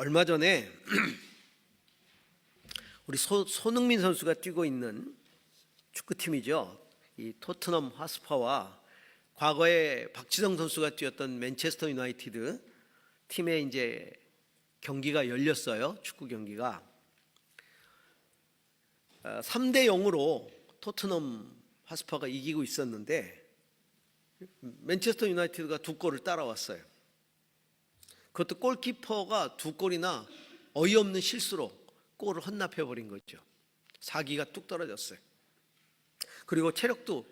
얼마 전에 우리 손흥민 선수가 뛰고 있는 축구팀이죠. 이 토트넘 하스퍼와 과거에 박지성 선수가 뛰었던 맨체스터 유나이티드 팀의 이제 경기가 열렸어요. 축구 경기가 3대 0으로 토트넘 하스퍼가 이기고 있었는데 맨체스터 유나이티드가 2골을 따라왔어요. 그것도 골키퍼가 2골이나 어이없는 실수로 골을 헌납해 버린 거죠. 사기가 뚝 떨어졌어요. 그리고 체력도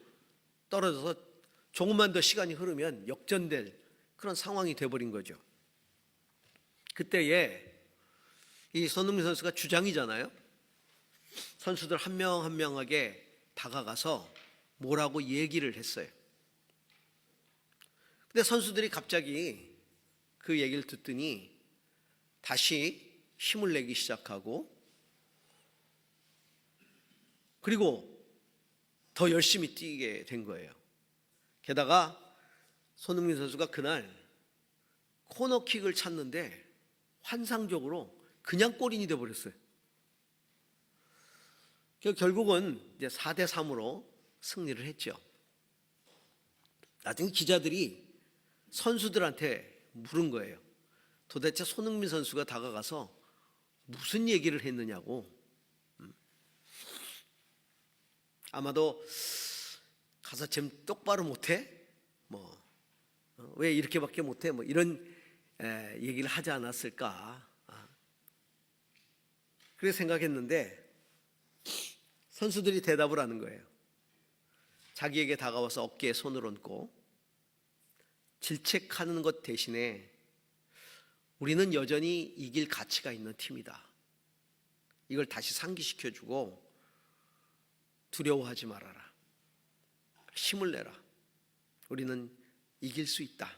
떨어져서 조금만 더 시간이 흐르면 역전될 그런 상황이 돼버린 거죠. 그때에 이 손흥민 선수가 주장이잖아요. 선수들 한 명 한 명에게 다가가서 뭐라고 얘기를 했어요. 근데 선수들이 갑자기 그 얘기를 듣더니 다시 힘을 내기 시작하고, 그리고 더 열심히 뛰게 된 거예요. 게다가 손흥민 선수가 그날 코너킥을 찼는데 환상적으로 그냥 골인이 돼버렸어요. 결국은 이제 4대 3으로 승리를 했죠. 나중에 기자들이 선수들한테 물은 거예요. 도대체 손흥민 선수가 다가가서 무슨 얘기를 했느냐고. 아마도 가서 좀 똑바로 못해? 왜 이렇게밖에 못해? 이런 얘기를 하지 않았을까? 그래서 생각했는데 선수들이 대답을 하는 거예요. 자기에게 다가와서 어깨에 손을 얹고 질책하는 것 대신에 우리는 여전히 이길 가치가 있는 팀이다. 이걸 다시 상기시켜주고 두려워하지 말아라. 힘을 내라. 우리는 이길 수 있다.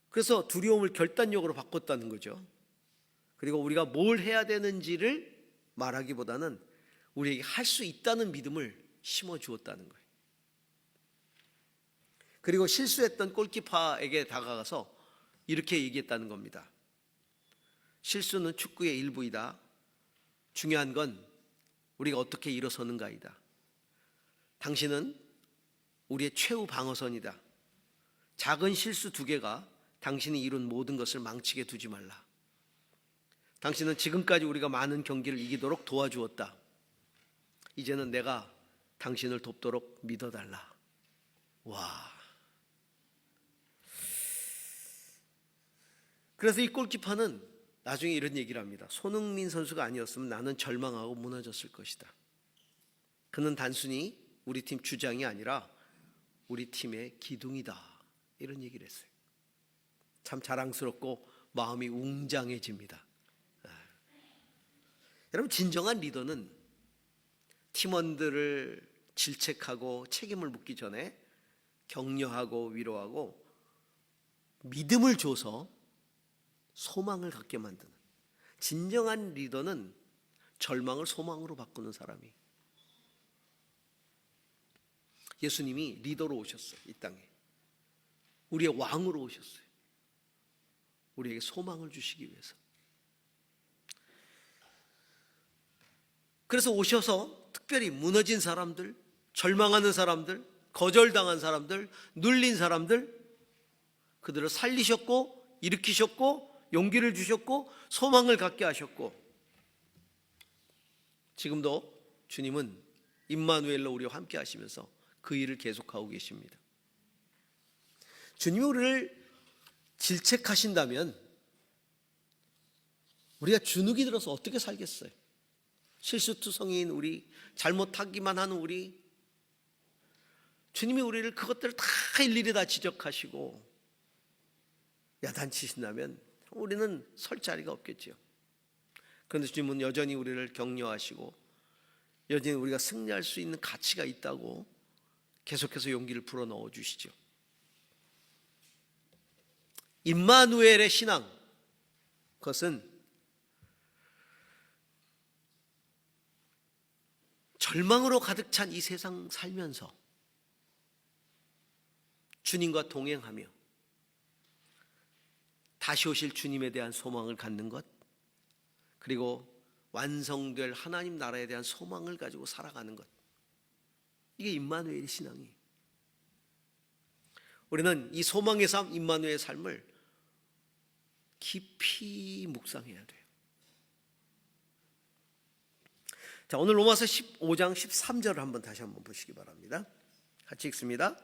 그래서 두려움을 결단력으로 바꿨다는 거죠. 그리고 우리가 뭘 해야 되는지를 말하기보다는 우리에게 할 수 있다는 믿음을 심어주었다는 거예요. 그리고 실수했던 골키퍼에게 다가가서 이렇게 얘기했다는 겁니다. 실수는 축구의 일부이다. 중요한 건 우리가 어떻게 일어서는가이다. 당신은 우리의 최후 방어선이다. 작은 실수 2개가 당신이 이룬 모든 것을 망치게 두지 말라. 당신은 지금까지 우리가 많은 경기를 이기도록 도와주었다. 이제는 내가 당신을 돕도록 믿어달라. 와. 그래서 이 골키퍼는 나중에 이런 얘기를 합니다. 손흥민 선수가 아니었으면 나는 절망하고 무너졌을 것이다. 그는 단순히 우리 팀 주장이 아니라 우리 팀의 기둥이다. 이런 얘기를 했어요. 참 자랑스럽고 마음이 웅장해집니다. 여러분, 진정한 리더는 팀원들을 질책하고 책임을 묻기 전에 격려하고 위로하고 믿음을 줘서 소망을 갖게 만드는, 진정한 리더는 절망을 소망으로 바꾸는 사람이. 예수님이 리더로 오셨어요. 이 땅에 우리의 왕으로 오셨어요. 우리에게 소망을 주시기 위해서. 그래서 오셔서 특별히 무너진 사람들, 절망하는 사람들, 거절당한 사람들, 눌린 사람들, 그들을 살리셨고 일으키셨고 용기를 주셨고 소망을 갖게 하셨고, 지금도 주님은 임마누엘로 우리와 함께 하시면서 그 일을 계속하고 계십니다. 주님이 우리를 질책하신다면 우리가 주눅이 들어서 어떻게 살겠어요? 실수투성이인 우리, 잘못하기만 하는 우리, 주님이 우리를 그것들을 다 일일이 다 지적하시고 야단치신다면 우리는 설 자리가 없겠죠. 그런데 주님은 여전히 우리를 격려하시고 여전히 우리가 승리할 수 있는 가치가 있다고 계속해서 용기를 불어넣어 주시죠. 임마누엘의 신앙, 그것은 절망으로 가득 찬 이 세상 살면서 주님과 동행하며 다시 오실 주님에 대한 소망을 갖는 것, 그리고 완성될 하나님 나라에 대한 소망을 가지고 살아가는 것, 이게 임마누엘의 신앙이에요. 우리는 이 소망의 삶, 임마누엘의 삶을 깊이 묵상해야 돼요. 자, 오늘 로마서 15장 13절을 한번 다시 한번 보시기 바랍니다. 같이 읽습니다.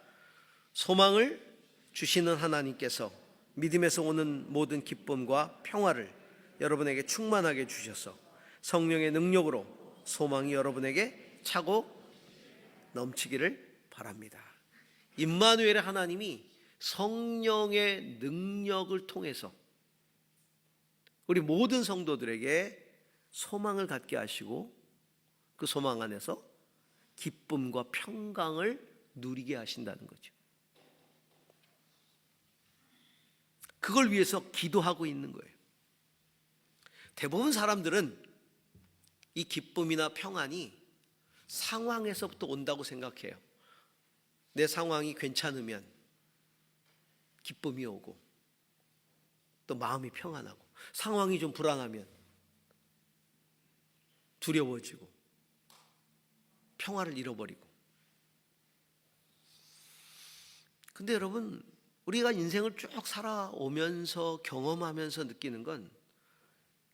소망을 주시는 하나님께서 믿음에서 오는 모든 기쁨과 평화를 여러분에게 충만하게 주셔서 성령의 능력으로 소망이 여러분에게 차고 넘치기를 바랍니다. 임마누엘의 하나님이 성령의 능력을 통해서 우리 모든 성도들에게 소망을 갖게 하시고 그 소망 안에서 기쁨과 평강을 누리게 하신다는 거죠. 그걸 위해서 기도하고 있는 거예요. 대부분 사람들은 이 기쁨이나 평안이 상황에서부터 온다고 생각해요. 내 상황이 괜찮으면 기쁨이 오고 또 마음이 평안하고, 상황이 좀 불안하면 두려워지고 평화를 잃어버리고. 근데 여러분, 우리가 인생을 쭉 살아오면서 경험하면서 느끼는 건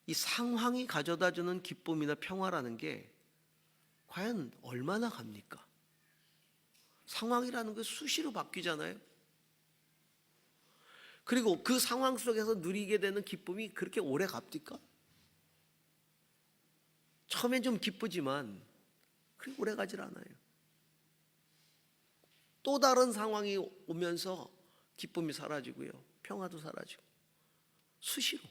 이 상황이 가져다주는 기쁨이나 평화라는 게 과연 얼마나 갑니까? 상황이라는 게 수시로 바뀌잖아요. 그리고 그 상황 속에서 누리게 되는 기쁨이 그렇게 오래 갑니까? 처음엔 좀 기쁘지만 그렇게 오래 가질 않아요. 또 다른 상황이 오면서 기쁨이 사라지고요, 평화도 사라지고, 수시로.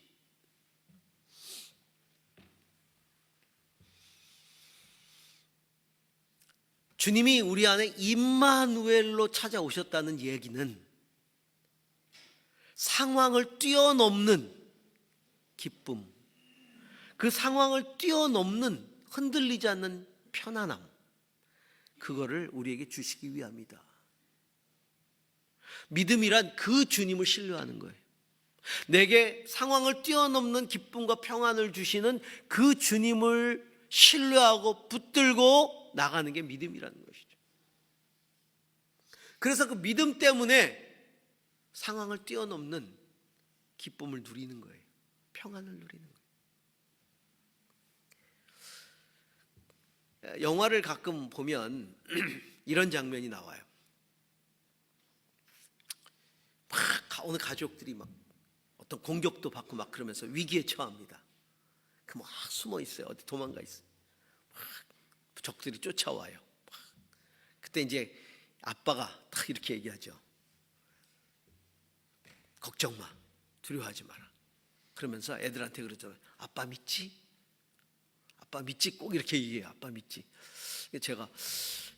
주님이 우리 안에 임마누엘로 찾아오셨다는 얘기는 상황을 뛰어넘는 기쁨, 그 상황을 뛰어넘는 흔들리지 않는 편안함, 그거를 우리에게 주시기 위함이다. 믿음이란 그 주님을 신뢰하는 거예요. 내게 상황을 뛰어넘는 기쁨과 평안을 주시는 그 주님을 신뢰하고 붙들고 나가는 게 믿음이라는 것이죠. 그래서 그 믿음 때문에 상황을 뛰어넘는 기쁨을 누리는 거예요. 평안을 누리는 거예요. 영화를 가끔 보면 이런 장면이 나와요. 막 오늘 가족들이 막 어떤 공격도 받고 막 그러면서 위기에 처합니다. 그 막 숨어 있어요. 어디 도망가 있어요. 막 적들이 쫓아와요. 막. 그때 이제 아빠가 딱 이렇게 얘기하죠. 걱정 마, 두려워하지 마라. 그러면서 애들한테 그러잖아요. 아빠 믿지? 아빠 믿지? 꼭 이렇게 얘기해요. 아빠 믿지? 제가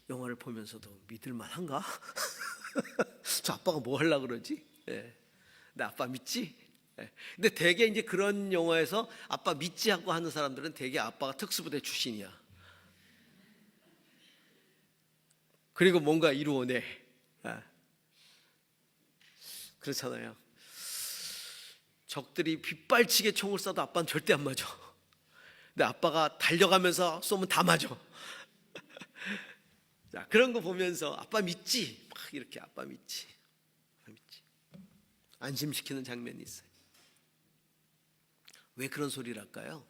영화를 보면서도 믿을 만한가? 저 아빠가 뭐 하려고 그러지? 예. 나 아빠 믿지? 예. 근데 대개 이제 그런 영화에서 아빠 믿지 하고 하는 사람들은 대개 아빠가 특수부대 출신이야. 그리고 뭔가 이루어내. 예. 그렇잖아요. 적들이 빗발치게 총을 쏴도 아빠는 절대 안 맞아. 근데 아빠가 달려가면서 쏘면 다 맞아. 자, 그런 거 보면서 아빠 믿지? 막 이렇게 아빠 믿지? 아빠 믿지? 안심시키는 장면이 있어요. 왜 그런 소리를 할까요?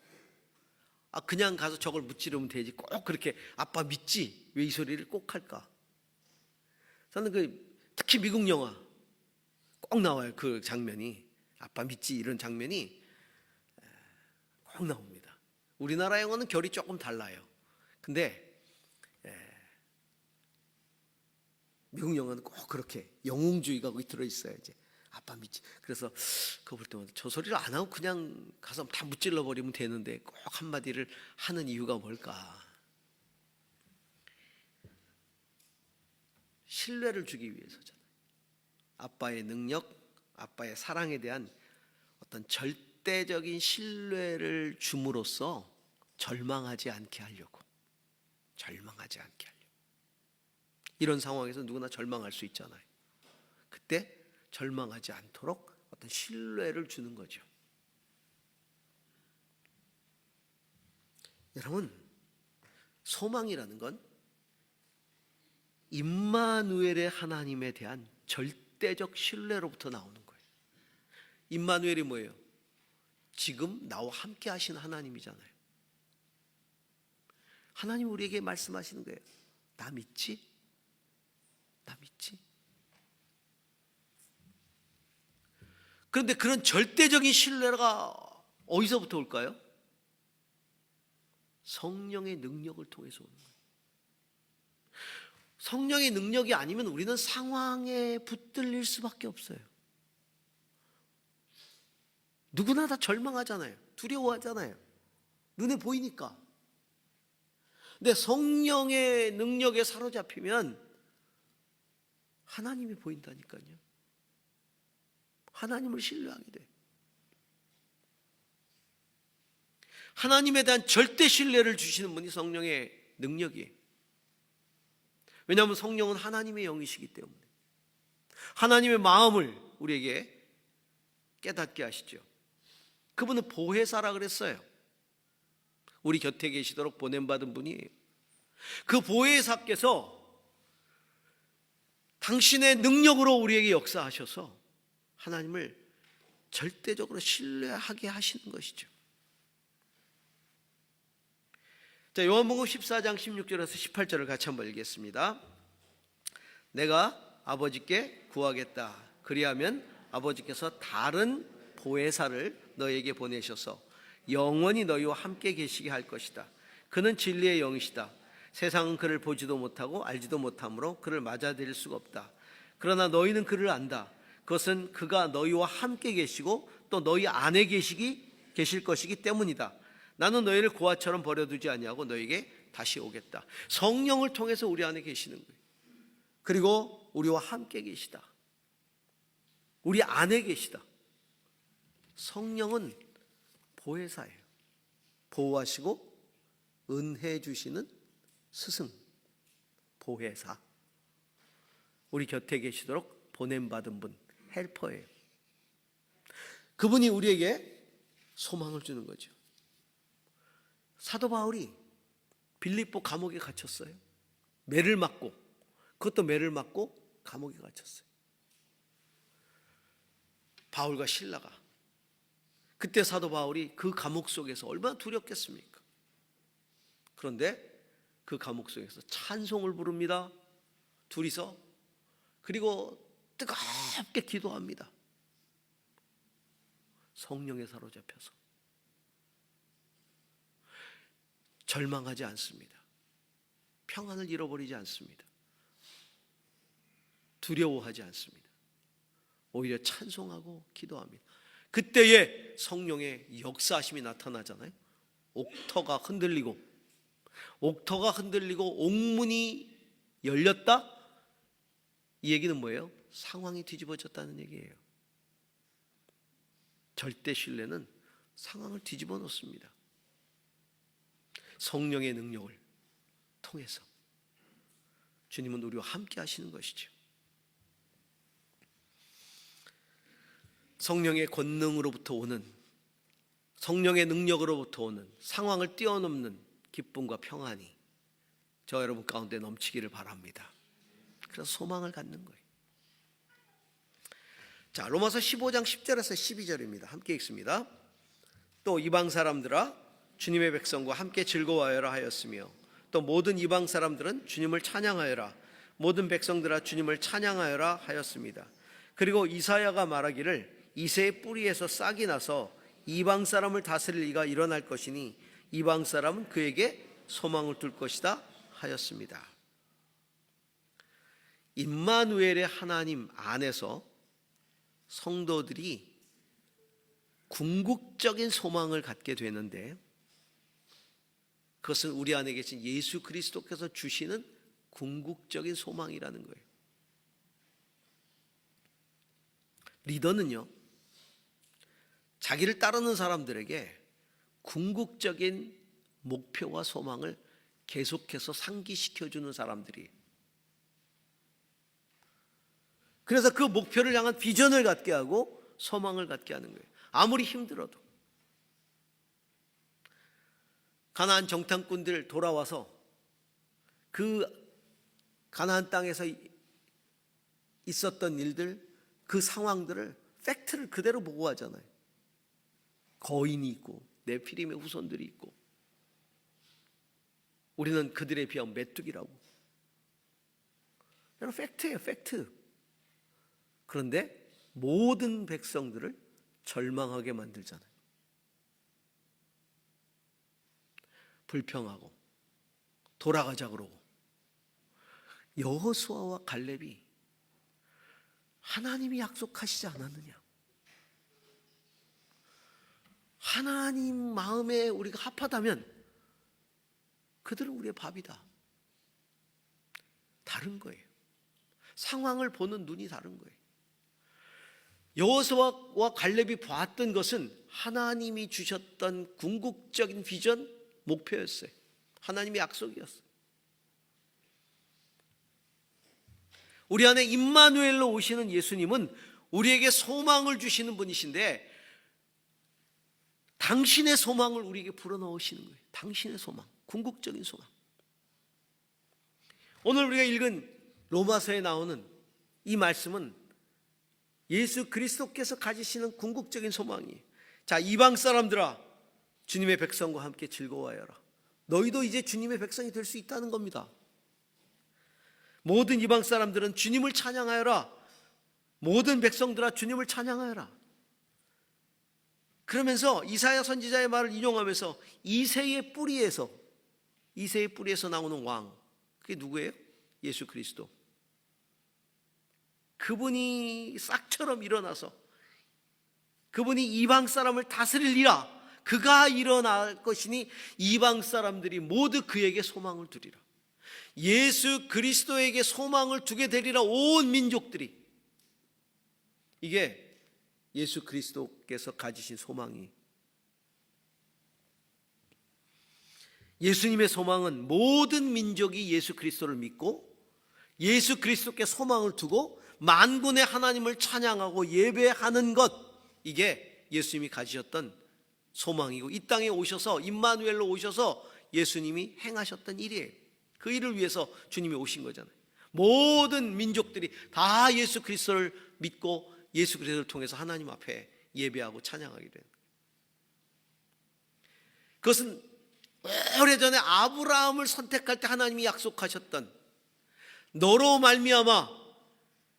그냥 가서 저걸 무찌르면 되지. 꼭 그렇게 아빠 믿지? 왜 이 소리를 꼭 할까? 저는 특히 미국 영화 꼭 나와요. 그 장면이. 아빠 믿지? 이런 장면이 꼭 나옵니다. 우리나라 영화는 결이 조금 달라요. 근데 미국 영화는 꼭 그렇게 영웅주의가 거기 들어있어요. 이제 아빠 믿지. 그래서 그거 볼 때마다 저 소리를 안 하고 그냥 가서 다 무찔러 버리면 되는데 꼭 한마디를 하는 이유가 뭘까? 신뢰를 주기 위해서잖아요. 아빠의 능력, 아빠의 사랑에 대한 어떤 절대적인 신뢰를 줌으로써 절망하지 않게 하려고. 절망하지 않게 하려고. 이런 상황에서 누구나 절망할 수 있잖아요. 그때 절망하지 않도록 어떤 신뢰를 주는 거죠. 여러분, 소망이라는 건 임마누엘의 하나님에 대한 절대적 신뢰로부터 나오는 거예요. 임마누엘이 뭐예요? 지금 나와 함께 하신 하나님이잖아요. 하나님 우리에게 말씀하시는 거예요. 나 믿지? 나 믿지? 그런데 그런 절대적인 신뢰가 어디서부터 올까요? 성령의 능력을 통해서 오는 거예요. 성령의 능력이 아니면 우리는 상황에 붙들릴 수밖에 없어요. 누구나 다 절망하잖아요. 두려워하잖아요. 눈에 보이니까. 근데 성령의 능력에 사로잡히면 하나님이 보인다니까요. 하나님을 신뢰하게 돼. 하나님에 대한 절대 신뢰를 주시는 분이 성령의 능력이에요. 왜냐하면 성령은 하나님의 영이시기 때문에 하나님의 마음을 우리에게 깨닫게 하시죠. 그분은 보혜사라 그랬어요. 우리 곁에 계시도록 보냄받은 분이에요. 그 보혜사께서 당신의 능력으로 우리에게 역사하셔서 하나님을 절대적으로 신뢰하게 하시는 것이죠. 자, 요한복음 14장 16절에서 18절을 같이 한번 읽겠습니다. 내가 아버지께 구하겠다. 그리하면 아버지께서 다른 보혜사를 너에게 보내셔서 영원히 너희와 함께 계시게 할 것이다. 그는 진리의 영이시다. 세상은 그를 보지도 못하고 알지도 못하므로 그를 맞아들일 수가 없다. 그러나 너희는 그를 안다. 그것은 그가 너희와 함께 계시고 또 너희 안에 계실 것이기 때문이다. 나는 너희를 고아처럼 버려두지 아니하고 너희에게 다시 오겠다. 성령을 통해서 우리 안에 계시는 거예요. 그리고 우리와 함께 계시다. 우리 안에 계시다. 성령은 보혜사예요. 보호하시고 은혜 주시는 스승, 보혜사. 우리 곁에 계시도록 보냄받은 분, 헬퍼예요. 그분이 우리에게 소망을 주는 거죠. 사도 바울이 빌립보 감옥에 갇혔어요. 매를 맞고, 그것도 매를 맞고 감옥에 갇혔어요. 바울과 실라가. 그때 사도 바울이 그 감옥 속에서 얼마나 두렵겠습니까? 그런데 그 감옥 속에서 찬송을 부릅니다. 둘이서. 그리고 뜨겁게 기도합니다. 성령에 사로잡혀서. 절망하지 않습니다. 평안을 잃어버리지 않습니다. 두려워하지 않습니다. 오히려 찬송하고 기도합니다. 그때에 성령의 역사하심이 나타나잖아요. 옥터가 흔들리고 옥문이 열렸다? 이 얘기는 뭐예요? 상황이 뒤집어졌다는 얘기예요. 절대 신뢰는 상황을 뒤집어 놓습니다. 성령의 능력을 통해서 주님은 우리와 함께 하시는 것이죠. 성령의 권능으로부터 오는, 성령의 능력으로부터 오는 상황을 뛰어넘는 기쁨과 평안이 저 여러분 가운데 넘치기를 바랍니다. 그래서 소망을 갖는 거예요. 자, 로마서 15장 10절에서 12절입니다. 함께 읽습니다. 또 이방 사람들아 주님의 백성과 함께 즐거워하여라 하였으며 또 모든 이방 사람들은 주님을 찬양하여라, 모든 백성들아 주님을 찬양하여라 하였습니다. 그리고 이사야가 말하기를 이새의 뿌리에서 싹이 나서 이방 사람을 다스릴 이가 일어날 것이니 이방 사람은 그에게 소망을 둘 것이다 하였습니다. 임마누엘의 하나님 안에서 성도들이 궁극적인 소망을 갖게 되는데, 그것은 우리 안에 계신 예수 그리스도께서 주시는 궁극적인 소망이라는 거예요. 리더는요, 자기를 따르는 사람들에게 궁극적인 목표와 소망을 계속해서 상기시켜주는 사람들이에요. 그래서 그 목표를 향한 비전을 갖게 하고 소망을 갖게 하는 거예요. 아무리 힘들어도. 가나안 정탐꾼들 돌아와서 그 가나안 땅에서 있었던 일들, 그 상황들을 팩트를 그대로 보고하잖아요. 거인이 있고 네피림의 후손들이 있고 우리는 그들에 비하면 메뚜기라고. 여러분 팩트예요, 팩트. 그런데 모든 백성들을 절망하게 만들잖아요. 불평하고 돌아가자 그러고. 여호수아와 갈렙이 하나님이 약속하시지 않았느냐? 하나님 마음에 우리가 합하다면 그들은 우리의 밥이다. 다른 거예요. 상황을 보는 눈이 다른 거예요. 여호수아와 갈렙이 봤던 것은 하나님이 주셨던 궁극적인 비전, 목표였어요. 하나님의 약속이었어요. 우리 안에 임마누엘로 오시는 예수님은 우리에게 소망을 주시는 분이신데 당신의 소망을 우리에게 불어넣으시는 거예요. 당신의 소망, 궁극적인 소망. 오늘 우리가 읽은 로마서에 나오는 이 말씀은 예수 그리스도께서 가지시는 궁극적인 소망이에요. 자, 이방 사람들아, 주님의 백성과 함께 즐거워하여라. 너희도 이제 주님의 백성이 될 수 있다는 겁니다. 모든 이방 사람들은 주님을 찬양하여라. 모든 백성들아 주님을 찬양하여라. 그러면서 이사야 선지자의 말을 인용하면서 이새의 뿌리에서 나오는 왕, 그게 누구예요? 예수 그리스도. 그분이 싹처럼 일어나서 그분이 이방 사람을 다스리리라. 그가 일어날 것이니 이방 사람들이 모두 그에게 소망을 두리라. 예수 그리스도에게 소망을 두게 되리라. 온 민족들이. 이게 예수 그리스도께서 가지신 소망이. 예수님의 소망은 모든 민족이 예수 그리스도를 믿고 예수 그리스도께 소망을 두고 만군의 하나님을 찬양하고 예배하는 것, 이게 예수님이 가지셨던 소망이고 이 땅에 오셔서 임마누엘로 오셔서 예수님이 행하셨던 일이에요. 그 일을 위해서 주님이 오신 거잖아요. 모든 민족들이 다 예수 그리스도를 믿고 예수 그리스도를 통해서 하나님 앞에 예배하고 찬양하게 된 거예요. 그것은 오래전에 아브라함을 선택할 때 하나님이 약속하셨던 너로 말미암아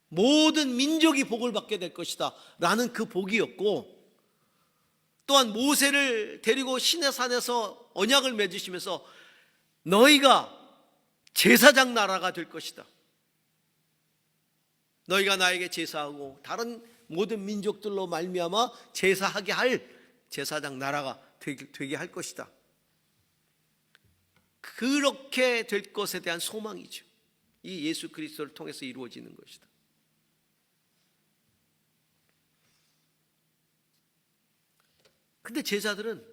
모든 민족이 복을 받게 될 것이다 라는 그 복이었고, 또한 모세를 데리고 시내산에서 언약을 맺으시면서 너희가 제사장 나라가 될 것이다. 너희가 나에게 제사하고 다른 모든 민족들로 말미암아 제사하게 할 제사장 나라가 되게 할 것이다. 그렇게 될 것에 대한 소망이죠. 이 예수 그리스도를 통해서 이루어지는 것이다. 근데 제자들은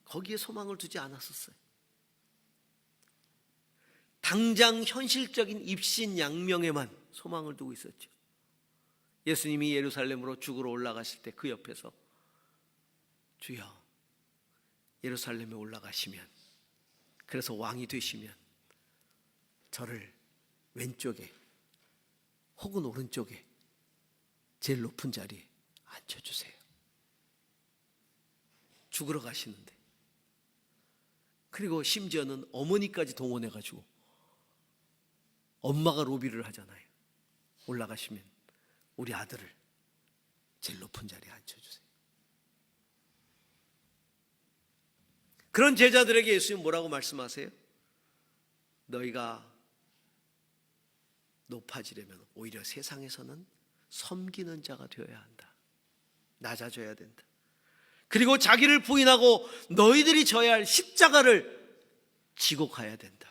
거기에 소망을 두지 않았었어요. 당장 현실적인 입신양명에만 소망을 두고 있었죠. 예수님이 예루살렘으로 죽으러 올라가실 때 그 옆에서 주여 예루살렘에 올라가시면, 그래서 왕이 되시면 저를 왼쪽에 혹은 오른쪽에 제일 높은 자리에 앉혀주세요. 죽으러 가시는데, 그리고 심지어는 어머니까지 동원해가지고 엄마가 로비를 하잖아요. 올라가시면 우리 아들을 제일 높은 자리에 앉혀주세요. 그런 제자들에게 예수님 뭐라고 말씀하세요? 너희가 높아지려면 오히려 세상에서는 섬기는 자가 되어야 한다. 낮아져야 된다. 그리고 자기를 부인하고 너희들이 져야 할 십자가를 지고 가야 된다.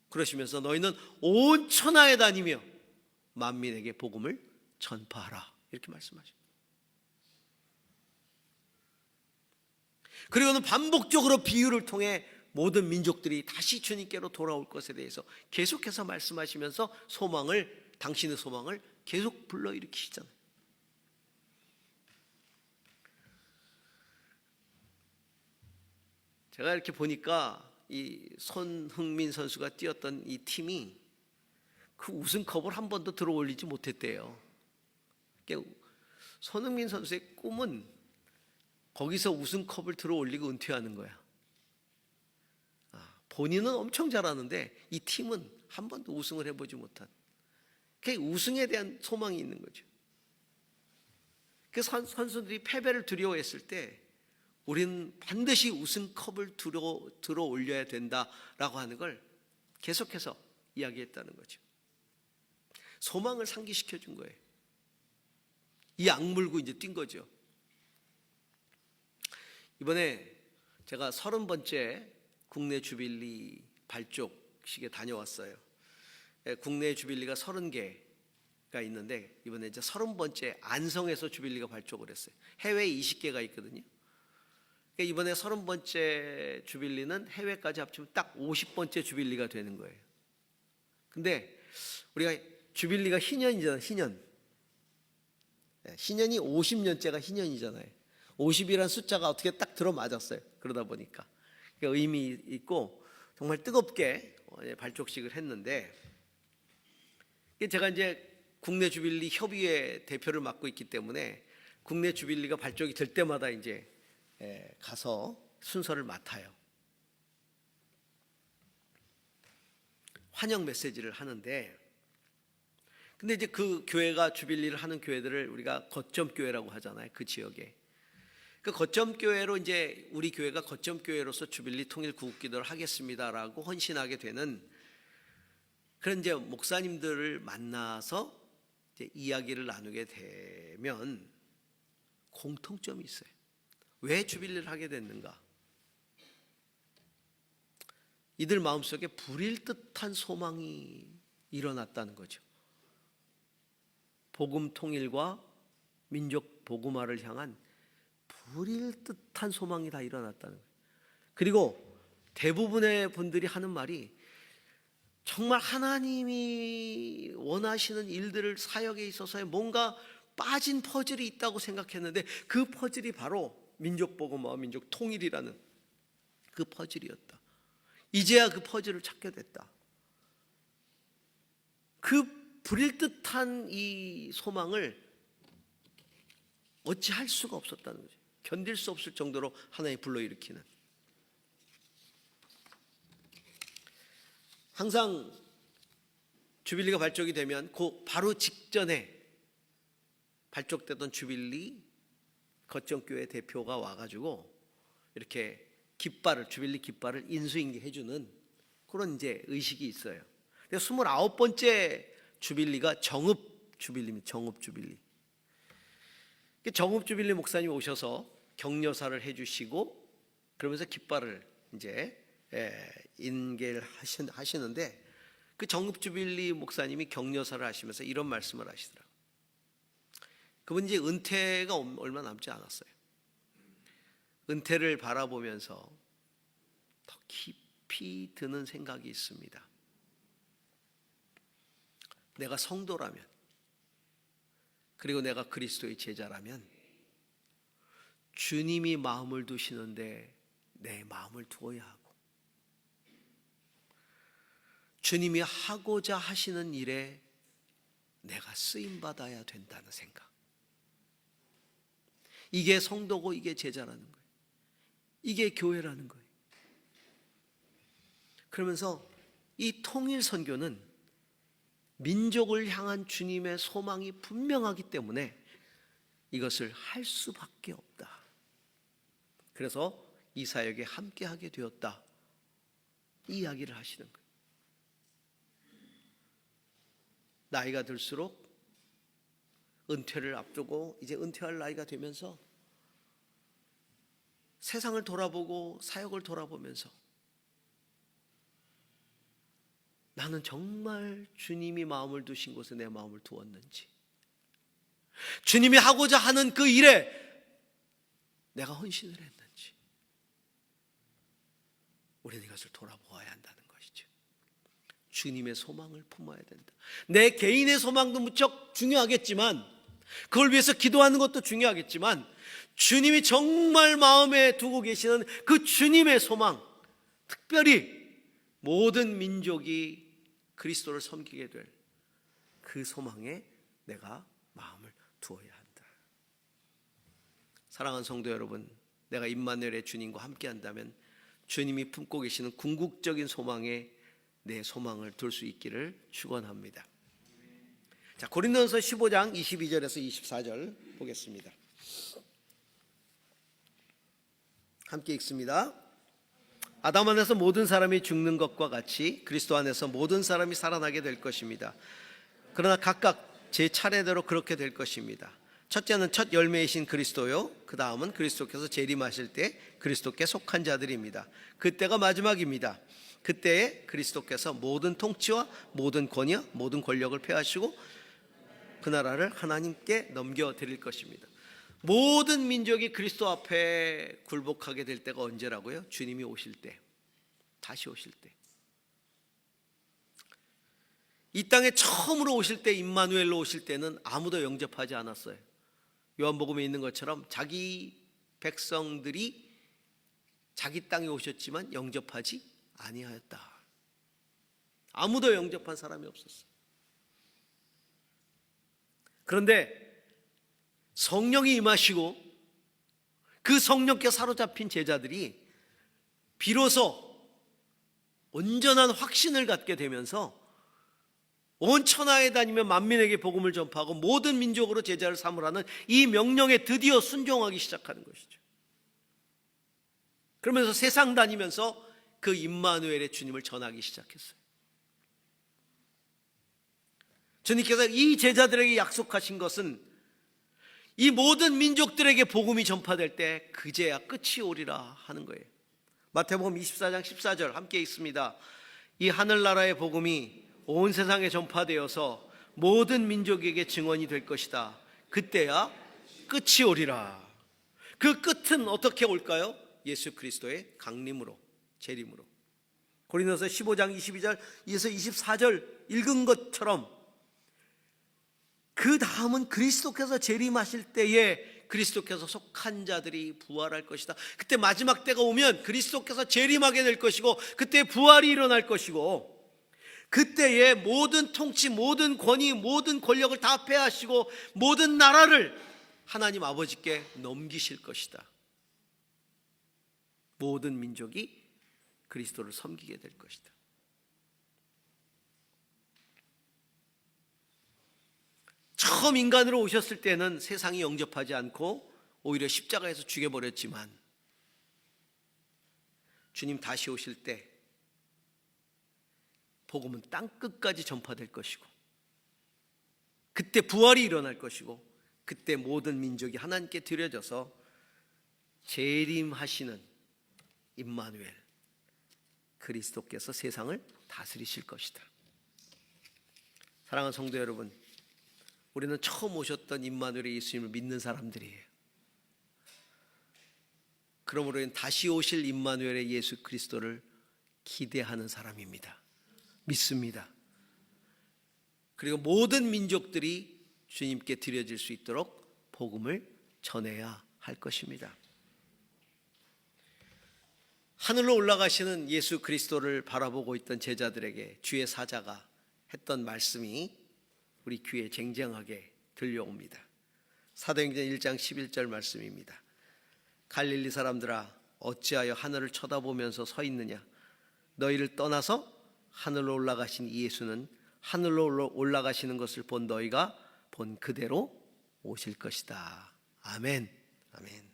그러시면서 너희는 온 천하에 다니며 만민에게 복음을 전파하라, 이렇게 말씀하십니다. 그리고는 반복적으로 비유를 통해 모든 민족들이 다시 주님께로 돌아올 것에 대해서 계속해서 말씀하시면서 당신의 소망을 계속 불러일으키시잖아요. 제가 이렇게 보니까 이 손흥민 선수가 뛰었던 이 팀이 그 우승컵을 한 번도 들어 올리지 못했대요. 손흥민 선수의 꿈은 거기서 우승컵을 들어 올리고 은퇴하는 거야. 본인은 엄청 잘하는데 이 팀은 한 번도 우승을 해보지 못한, 그 우승에 대한 소망이 있는 거죠. 그 선수들이 패배를 두려워했을 때 우리는 반드시 우승컵을 들어 올려야 된다라고 하는 걸 계속해서 이야기했다는 거죠. 소망을 상기시켜 준 거예요. 이 악물고 이제 뛴 거죠. 이번에 제가 30번째 국내 주빌리 발족식에 다녀왔어요. 국내 주빌리가 30개가 있는데 이번에 이제 30번째 안성에서 주빌리가 발족을 했어요. 해외에 20개가 있거든요. 이번에 30번째 주빌리는 해외까지 합치면 딱 50번째 주빌리가 되는 거예요. 근데 우리가 주빌리가 희년이잖아요. 희년이 50년째가 희년이잖아요. 50이라는 숫자가 어떻게 딱 들어맞았어요. 그러다 보니까 의미 있고 정말 뜨겁게 발족식을 했는데, 제가 이제 국내 주빌리 협의회 대표를 맡고 있기 때문에 국내 주빌리가 발족이 될 때마다 이제 가서 순서를 맡아요. 환영 메시지를 하는데, 근데 이제 그 교회가 주빌리를 하는 교회들을 우리가 거점 교회라고 하잖아요. 그 지역에. 그 거점 교회로 이제 우리 교회가 거점 교회로서 주빌리 통일 구국기도를 하겠습니다라고 헌신하게 되는 그런 이제 목사님들을 만나서 이제 이야기를 나누게 되면 공통점이 있어요. 왜 주빌리를 하게 됐는가? 이들 마음속에 불일 듯한 소망이 일어났다는 거죠. 복음 통일과 민족 복음화를 향한 불일 듯한 소망이 다 일어났다는 거예요. 그리고 대부분의 분들이 하는 말이 정말 하나님이 원하시는 일들을 사역에 있어서 뭔가 빠진 퍼즐이 있다고 생각했는데 그 퍼즐이 바로 민족 복음화와 민족 통일이라는 그 퍼즐이었다. 이제야 그 퍼즐을 찾게 됐다. 그 불일 듯한 이 소망을 어찌할 수가 없었다는 거죠. 견딜 수 없을 정도로 하나님 불러일으키는. 항상 주빌리가 발족이 되면 그 바로 직전에 발족되던 주빌리 거점교회 대표가 와가지고 이렇게 깃발을, 주빌리 깃발을 인수인계해주는 그런 이제 의식이 있어요. 29번째 주빌리가 정읍주빌리입니다. 정읍주빌리. 정읍주빌리 목사님이 오셔서 격려사를 해주시고 그러면서 깃발을 이제 인계를 하시는데, 그 정읍주빌리 목사님이 격려사를 하시면서 이런 말씀을 하시더라고요. 그분 이제 은퇴가 얼마 남지 않았어요. 은퇴를 바라보면서 더 깊이 드는 생각이 있습니다. 내가 성도라면, 그리고 내가 그리스도의 제자라면 주님이 마음을 두시는데 내 마음을 두어야 하고, 주님이 하고자 하시는 일에 내가 쓰임받아야 된다는 생각. 이게 성도고 이게 제자라는 거예요. 이게 교회라는 거예요. 그러면서 이 통일 선교는 민족을 향한 주님의 소망이 분명하기 때문에 이것을 할 수밖에 없다. 그래서 이 사역에 함께하게 되었다. 이 이야기를 하시는 거예요. 나이가 들수록 은퇴를 앞두고 이제 은퇴할 나이가 되면서 세상을 돌아보고 사역을 돌아보면서 나는 정말 주님이 마음을 두신 곳에 내 마음을 두었는지, 주님이 하고자 하는 그 일에 내가 헌신을 했는지, 우리는 이것을 돌아보아야 한다는 것이죠. 주님의 소망을 품어야 된다. 내 개인의 소망도 무척 중요하겠지만 그걸 위해서 기도하는 것도 중요하겠지만 주님이 정말 마음에 두고 계시는 그 주님의 소망, 특별히 모든 민족이 그리스도를 섬기게 될 그 소망에 내가 마음을 두어야 한다. 사랑하는 성도 여러분, 내가 임마누엘의 주님과 함께 한다면 주님이 품고 계시는 궁극적인 소망에 내 소망을 둘 수 있기를 축원합니다. 자, 고린도전서 15장 22절에서 24절 보겠습니다. 함께 읽습니다. 아담 안에서 모든 사람이 죽는 것과 같이 그리스도 안에서 모든 사람이 살아나게 될 것입니다. 그러나 각각 제 차례대로 그렇게 될 것입니다. 첫째는 첫 열매이신 그리스도요, 그 다음은 그리스도께서 재림하실 때 그리스도께 속한 자들입니다. 그때가 마지막입니다. 그때에 그리스도께서 모든 통치와 모든 권위와 모든 권력을 폐하시고 그 나라를 하나님께 넘겨드릴 것입니다. 모든 민족이 그리스도 앞에 굴복하게 될 때가 언제라고요? 주님이 오실 때, 다시 오실 때. 이 땅에 처음으로 오실 때, 임마누엘로 오실 때는 아무도 영접하지 않았어요. 요한복음에 있는 것처럼 자기 백성들이 자기 땅에 오셨지만 영접하지 아니하였다. 아무도 영접한 사람이 없었어요. 그런데 성령이 임하시고 그 성령께 사로잡힌 제자들이 비로소 온전한 확신을 갖게 되면서 온 천하에 다니며 만민에게 복음을 전파하고 모든 민족으로 제자를 삼으라는 이 명령에 드디어 순종하기 시작하는 것이죠. 그러면서 세상 다니면서 그 임마누엘의 주님을 전하기 시작했어요. 주님께서 이 제자들에게 약속하신 것은 이 모든 민족들에게 복음이 전파될 때 그제야 끝이 오리라 하는 거예요. 마태복음 24장 14절 함께 있습니다. 이 하늘나라의 복음이 온 세상에 전파되어서 모든 민족에게 증언이 될 것이다. 그때야 끝이 오리라. 그 끝은 어떻게 올까요? 예수 그리스도의 강림으로, 재림으로. 고린도서 15장 22절에서 24절 읽은 것처럼 그 다음은 그리스도께서 재림하실 때에 그리스도께서 속한 자들이 부활할 것이다. 그때 마지막 때가 오면 그리스도께서 재림하게 될 것이고 그때 부활이 일어날 것이고 그때에 모든 통치, 모든 권위, 모든 권력을 다 폐하시고 모든 나라를 하나님 아버지께 넘기실 것이다. 모든 민족이 그리스도를 섬기게 될 것이다. 처음 인간으로 오셨을 때는 세상이 영접하지 않고 오히려 십자가에서 죽여버렸지만 주님 다시 오실 때 복음은 땅끝까지 전파될 것이고 그때 부활이 일어날 것이고 그때 모든 민족이 하나님께 드려져서 재림하시는 임마누엘 그리스도께서 세상을 다스리실 것이다. 사랑하는 성도 여러분, 우리는 처음 오셨던 임마누엘의 예수님을 믿는 사람들이에요. 그러므로 다시 오실 임마누엘의 예수 그리스도를 기대하는 사람입니다. 믿습니다. 그리고 모든 민족들이 주님께 드려질 수 있도록 복음을 전해야 할 것입니다. 하늘로 올라가시는 예수 그리스도를 바라보고 있던 제자들에게 주의 사자가 했던 말씀이 우리 귀에 쟁쟁하게 들려옵니다. 사도행전 1장 11절 말씀입니다. 갈릴리 사람들아 어찌하여 하늘을 쳐다보면서 서 있느냐? 너희를 떠나서 하늘로 올라가신 이 예수는 하늘로 올라가시는 것을 본 너희가 본 그대로 오실 것이다. 아멘. 아멘.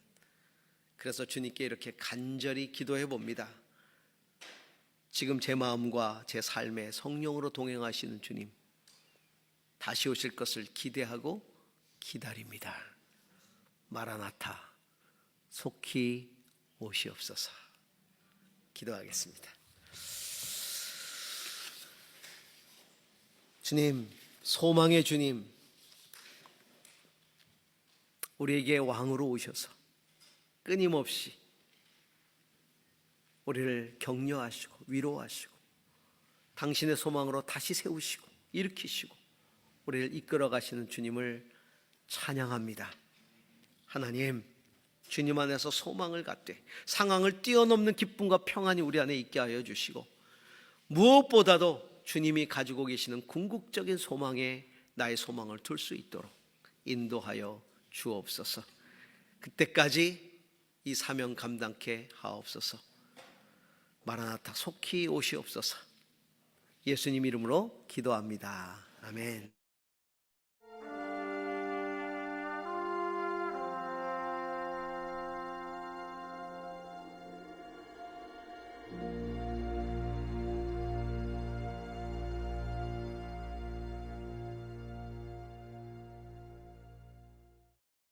그래서 주님께 이렇게 간절히 기도해 봅니다. 지금 제 마음과 제 삶에 성령으로 동행하시는 주님, 다시 오실 것을 기대하고 기다립니다. 마라나타, 속히 오시옵소서. 기도하겠습니다. 주님, 소망의 주님, 우리에게 왕으로 오셔서 끊임없이 우리를 격려하시고 위로하시고 당신의 소망으로 다시 세우시고 일으키시고 우리를 이끌어 가시는 주님을 찬양합니다. 하나님, 주님 안에서 소망을 갖되 상황을 뛰어넘는 기쁨과 평안이 우리 안에 있게 하여 주시고, 무엇보다도 주님이 가지고 계시는 궁극적인 소망에 나의 소망을 둘 수 있도록 인도하여 주옵소서. 그때까지 이 사명 감당케 하옵소서. 마라나타 속히 오시옵소서. 예수님 이름으로 기도합니다. 아멘.